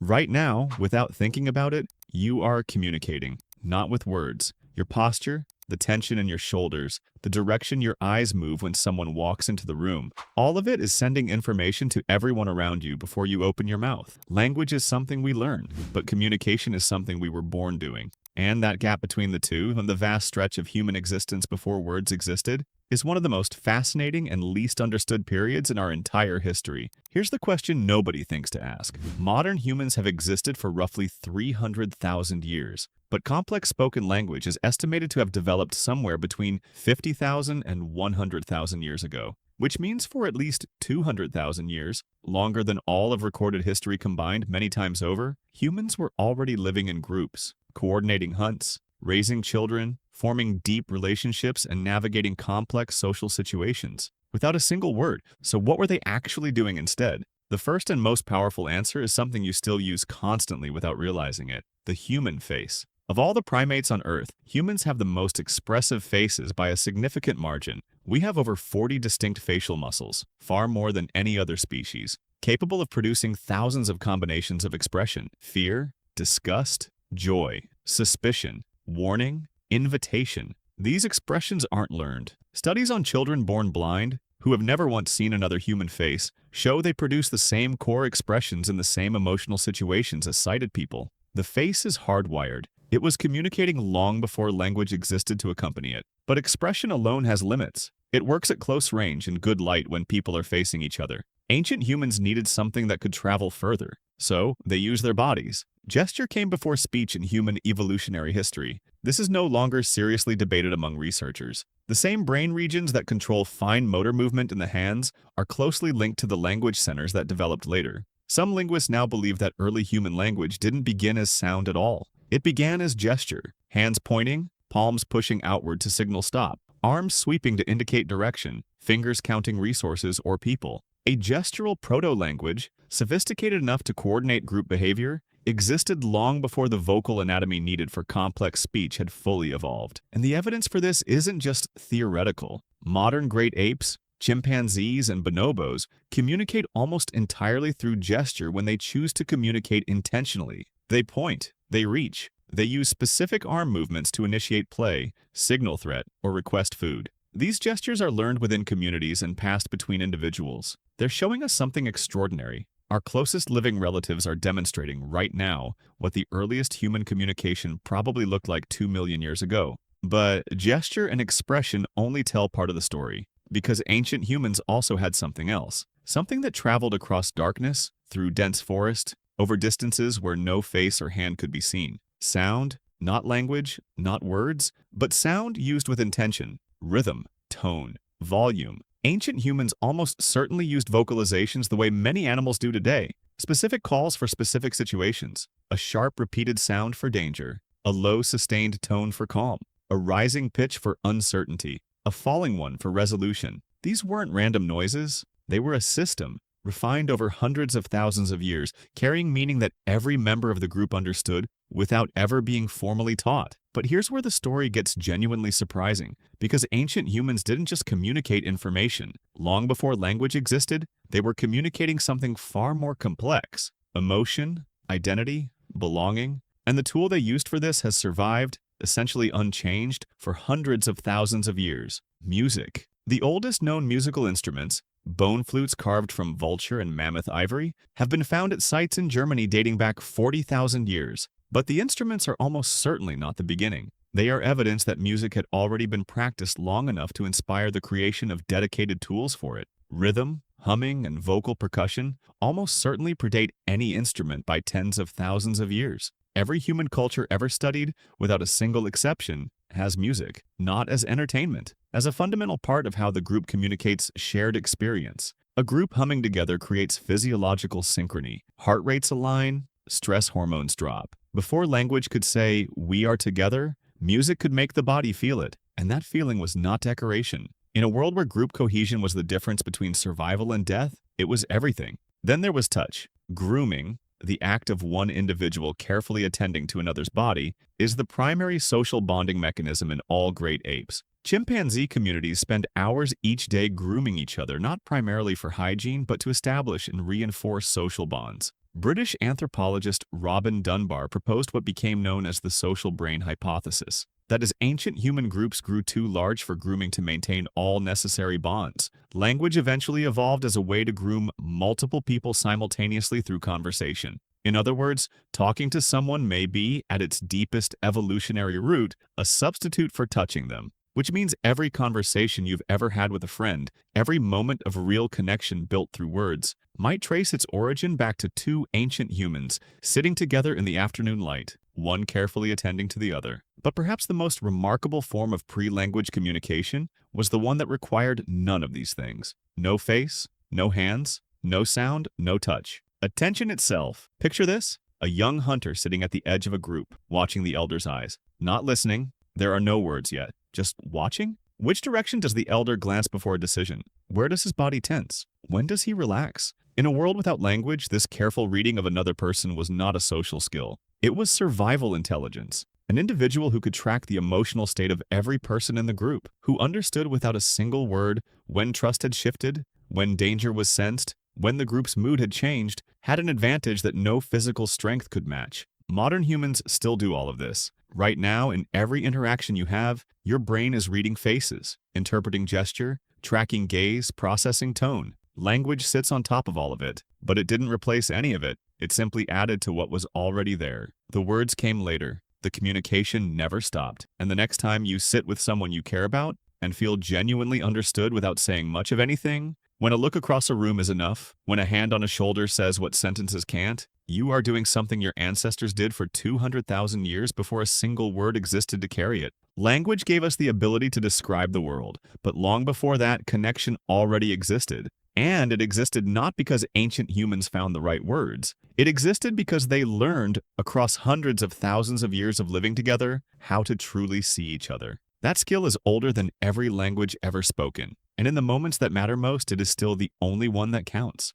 Right now, without thinking about it, you are communicating, not with words. Your posture, the tension in your shoulders, the direction your eyes move when someone walks into the room, all of it is sending information to everyone around you before you open your mouth. Language is something we learn, but communication is something we were born doing. And that gap between the two, and the vast stretch of human existence before words existed, is one of the most fascinating and least understood periods in our entire history. Here's the question nobody thinks to ask. Modern humans have existed for roughly 300,000 years, but complex spoken language is estimated to have developed somewhere between 50,000 and 100,000 years ago, which means for at least 200,000 years, longer than all of recorded history combined many times over, humans were already living in groups, coordinating hunts, raising children, forming deep relationships, and navigating complex social situations without a single word. So what were they actually doing instead? The first and most powerful answer is something you still use constantly without realizing it: the human face. Of all the primates on Earth, humans have the most expressive faces by a significant margin. We have over 40 distinct facial muscles, far more than any other species, capable of producing thousands of combinations of expression: fear, disgust, joy, suspicion, warning, invitation. These expressions aren't learned. Studies on children born blind, who have never once seen another human face, show they produce the same core expressions in the same emotional situations as sighted people. The face is hardwired. It was communicating long before language existed to accompany it. But expression alone has limits. It works at close range and good light when people are facing each other. Ancient humans needed something that could travel further, so they used their bodies. Gesture came before speech in human evolutionary history. This is no longer seriously debated among researchers. The same brain regions that control fine motor movement in the hands are closely linked to the language centers that developed later. Some linguists now believe that early human language didn't begin as sound at all. It began as gesture, hands pointing, palms pushing outward to signal stop, arms sweeping to indicate direction, fingers counting resources or people. A gestural proto-language, sophisticated enough to coordinate group behavior, existed long before the vocal anatomy needed for complex speech had fully evolved. And the evidence for this isn't just theoretical. Modern great apes, chimpanzees, and bonobos communicate almost entirely through gesture when they choose to communicate intentionally. They point, they reach, they use specific arm movements to initiate play, signal threat, or request food. These gestures are learned within communities and passed between individuals. They're showing us something extraordinary. Our closest living relatives are demonstrating right now what the earliest human communication probably looked like 2 million years ago. But gesture and expression only tell part of the story, because ancient humans also had something else. Something that traveled across darkness, through dense forest, over distances where no face or hand could be seen. Sound, not language, not words, but sound used with intention, rhythm, tone, volume. Ancient humans almost certainly used vocalizations the way many animals do today. Specific calls for specific situations. A sharp repeated sound for danger. A low sustained tone for calm. A rising pitch for uncertainty. A falling one for resolution. These weren't random noises. They were a system, refined over hundreds of thousands of years, carrying meaning that every member of the group understood without ever being formally taught. But here's where the story gets genuinely surprising, because ancient humans didn't just communicate information. Long before language existed, they were communicating something far more complex: emotion, identity, belonging. And the tool they used for this has survived, essentially unchanged, for hundreds of thousands of years: music. The oldest known musical instruments, bone flutes carved from vulture and mammoth ivory, have been found at sites in Germany dating back 40,000 years. But the instruments are almost certainly not the beginning. They are evidence that music had already been practiced long enough to inspire the creation of dedicated tools for it. Rhythm, humming, and vocal percussion almost certainly predate any instrument by tens of thousands of years. Every human culture ever studied, without a single exception, has music, not as entertainment, as a fundamental part of how the group communicates shared experience. A group humming together creates physiological synchrony. Heart rates align, stress hormones drop. Before language could say, "we are together," music could make the body feel it, and that feeling was not decoration. In a world where group cohesion was the difference between survival and death, it was everything. Then there was touch. Grooming, the act of one individual carefully attending to another's body, is the primary social bonding mechanism in all great apes. Chimpanzee communities spend hours each day grooming each other, not primarily for hygiene, but to establish and reinforce social bonds. British anthropologist Robin Dunbar proposed what became known as the social brain hypothesis. That is, ancient human groups grew too large for grooming to maintain all necessary bonds. Language eventually evolved as a way to groom multiple people simultaneously through conversation. In other words, talking to someone may be, at its deepest evolutionary root, a substitute for touching them. Which means every conversation you've ever had with a friend, every moment of real connection built through words, might trace its origin back to two ancient humans sitting together in the afternoon light, one carefully attending to the other. But perhaps the most remarkable form of pre-language communication was the one that required none of these things. No face, no hands, no sound, no touch. Attention itself. Picture this: a young hunter sitting at the edge of a group, watching the elder's eyes. Not listening. There are no words yet. Just watching? Which direction does the elder glance before a decision? Where does his body tense? When does he relax? In a world without language, this careful reading of another person was not a social skill. It was survival intelligence. An individual who could track the emotional state of every person in the group, who understood without a single word when trust had shifted, when danger was sensed, when the group's mood had changed, had an advantage that no physical strength could match. Modern humans still do all of this. Right now, in every interaction you have, your brain is reading faces, interpreting gesture, tracking gaze, processing tone. Language sits on top of all of it, but it didn't replace any of it. It simply added to what was already there. The words came later. The communication never stopped. And the next time you sit with someone you care about and feel genuinely understood without saying much of anything, when a look across a room is enough, when a hand on a shoulder says what sentences can't, you are doing something your ancestors did for 200,000 years before a single word existed to carry it. Language gave us the ability to describe the world, but long before that, connection already existed. And it existed not because ancient humans found the right words. It existed because they learned, across hundreds of thousands of years of living together, how to truly see each other. That skill is older than every language ever spoken. And in the moments that matter most, it is still the only one that counts.